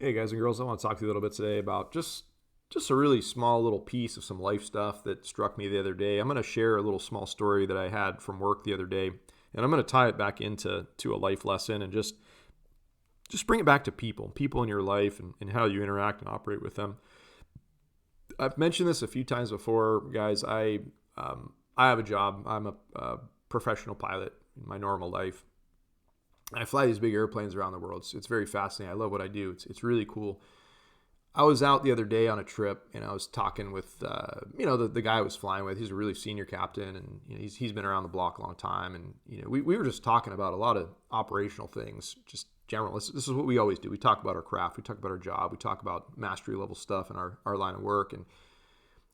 Hey guys and girls, I want to talk to you a little bit today about just a really small little piece of some life stuff that struck me the other day. I'm going to share a little small story that I had from work the other day, and I'm going to tie it back into a life lesson and just bring it back to people in your life and how you interact and operate with them. I've mentioned this a few times before, guys. I have a job. I'm a professional pilot in my normal life. I fly these big airplanes around the world. It's very fascinating. I love what I do. It's really cool. I was out the other day on a trip, and I was talking with the guy I was flying with. He's a really senior captain, and he's been around the block a long time. And we were just talking about a lot of operational things, just general. This is what we always do. We talk about our craft, we talk about our job, we talk about mastery level stuff in our line of work. And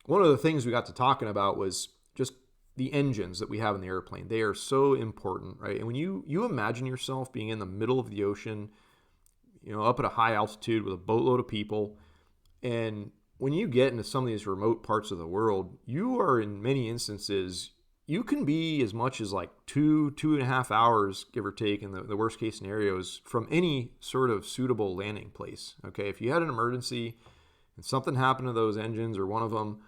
one of the things we got to talking about was just the engines that we have in the airplane. They are so important, right? And when you imagine yourself being in the middle of the ocean, up at a high altitude with a boatload of people, and when you get into some of these remote parts of the world, you are in many instances, you can be as much as like 2.5 hours, give or take, in the worst case scenarios, from any sort of suitable landing place. Okay, if you had an emergency and something happened to those engines or one of them,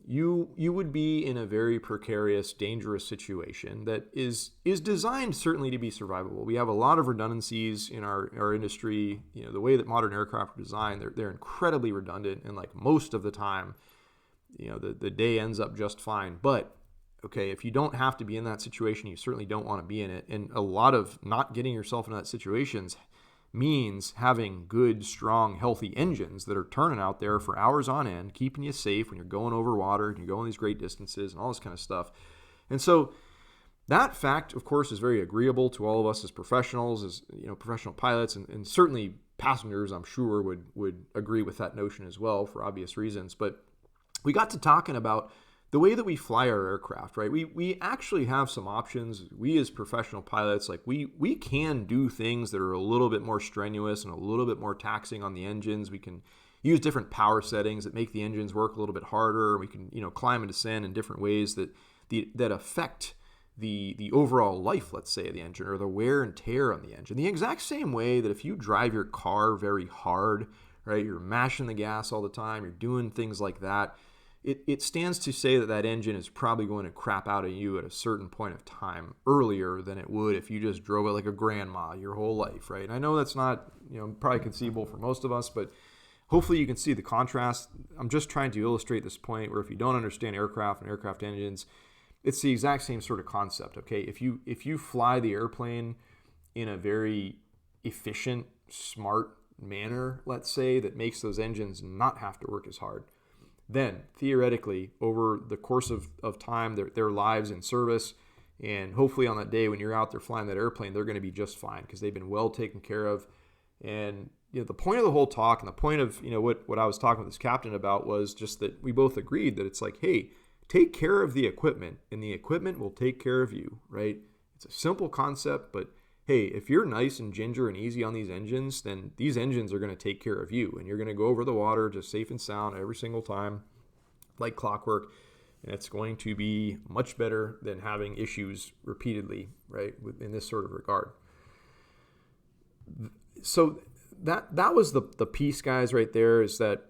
you would be in a very precarious, dangerous situation that is designed certainly to be survivable. We have a lot of redundancies in our industry. The way that modern aircraft are designed, they're incredibly redundant, and like most of the time, the day ends up just fine. But okay, if you don't have to be in that situation, you certainly don't want to be in it. And a lot of not getting yourself in that situations means having good, strong, healthy engines that are turning out there for hours on end, keeping you safe when you're going over water and you're going these great distances and all this kind of stuff. And so that fact, of course, is very agreeable to all of us as professionals, as professional pilots, and certainly passengers, I'm sure, would agree with that notion as well for obvious reasons. But we got to talking about the way that we fly our aircraft, right? We actually have some options. We as professional pilots, like we can do things that are a little bit more strenuous and a little bit more taxing on the engines. We can use different power settings that make the engines work a little bit harder. We can climb and descend in different ways that affect the overall life, let's say, of the engine, or the wear and tear on the engine. The exact same way that if you drive your car very hard, right, you're mashing the gas all the time, you're doing things like that, it stands to say that engine is probably going to crap out of you at a certain point of time earlier than it would if you just drove it like a grandma your whole life, right? And I know that's not, probably conceivable for most of us, but hopefully you can see the contrast. I'm just trying to illustrate this point where if you don't understand aircraft and aircraft engines, it's the exact same sort of concept, okay? If you fly the airplane in a very efficient, smart manner, let's say, that makes those engines not have to work as hard, then theoretically, over the course of time, their lives in service, and hopefully on that day when you're out there flying that airplane, they're going to be just fine because they've been well taken care of. And the point of the whole talk, and the point of what I was talking with this captain about, was just that we both agreed that it's like, hey, take care of the equipment, and the equipment will take care of you, right? It's a simple concept, but hey, if you're nice and ginger and easy on these engines, then these engines are going to take care of you, and you're going to go over the water just safe and sound every single time, like clockwork, and it's going to be much better than having issues repeatedly, right, in this sort of regard. So that was the piece, guys, right there, is that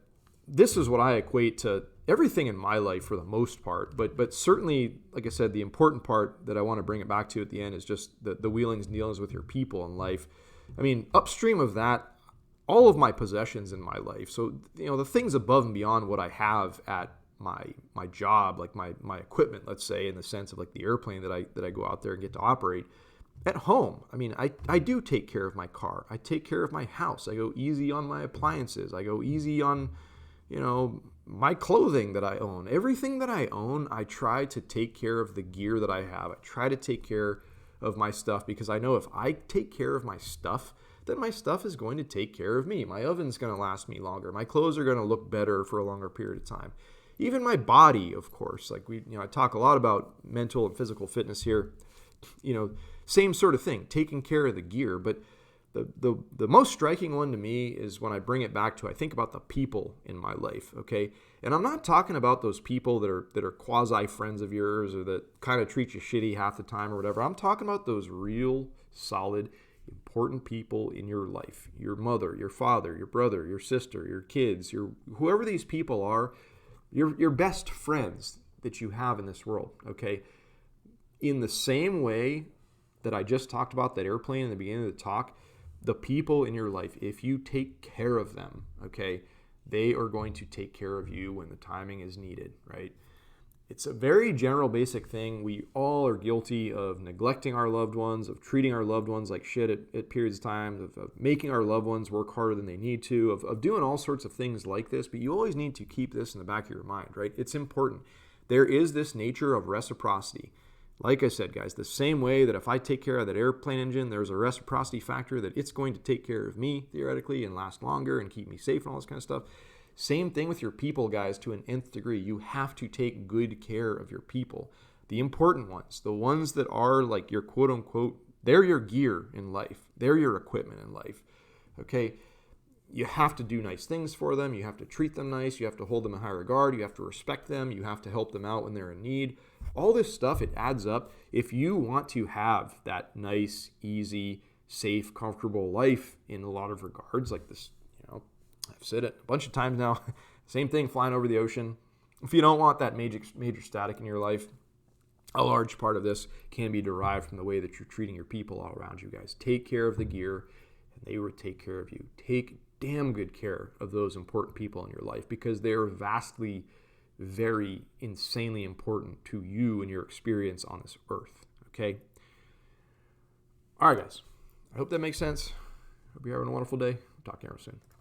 this is what I equate to everything in my life for the most part, but certainly, like I said, the important part that I want to bring it back to at the end is just the wheelings and dealings with your people in life. I mean, upstream of that, all of my possessions in my life, so the things above and beyond what I have at my job, like my equipment, let's say, in the sense of like the airplane that I go out there and get to operate. At home, I mean, I do take care of my car. I take care of my house. I go easy on my appliances. I go easy on my clothing that I own. Everything that I own, I try to take care of the gear that I have. I try to take care of my stuff because I know if I take care of my stuff, then my stuff is going to take care of me. My oven's going to last me longer. My clothes are going to look better for a longer period of time. Even my body, of course. Like I talk a lot about mental and physical fitness here. Same sort of thing, taking care of the gear, but the most striking one to me is when I bring it back to, I think about the people in my life, okay? And I'm not talking about those people that are quasi friends of yours or that kind of treat you shitty half the time or whatever. I'm talking about those real solid important people in your life, your mother, your father, your brother, your sister, your kids, whoever these people are, your best friends that you have in this world, okay? In the same way that I just talked about that airplane in the beginning of the talk, the people in your life, if you take care of them, okay, they are going to take care of you when the timing is needed, right? It's a very general, basic thing. We all are guilty of neglecting our loved ones, of treating our loved ones like shit at periods of time, of making our loved ones work harder than they need to, of doing all sorts of things like this. But you always need to keep this in the back of your mind, right? It's important. There is this nature of reciprocity. Like I said, guys, the same way that if I take care of that airplane engine, there's a reciprocity factor that it's going to take care of me, theoretically, and last longer and keep me safe and all this kind of stuff. Same thing with your people, guys, to an nth degree. You have to take good care of your people. The important ones, the ones that are like your quote unquote, they're your gear in life. They're your equipment in life. Okay? You have to do nice things for them. You have to treat them nice. You have to hold them in high regard. You have to respect them. You have to help them out when they're in need. All this stuff, it adds up. If you want to have that nice, easy, safe, comfortable life in a lot of regards, like this, I've said it a bunch of times now. Same thing flying over the ocean. If you don't want that major static in your life, a large part of this can be derived from the way that you're treating your people all around you, guys. Take care of the gear, and they will take care of you. Take damn good care of those important people in your life because they are vastly, very insanely important to you and your experience on this earth, okay? All right, guys. I hope that makes sense. Hope you're having a wonderful day. Talk to you soon.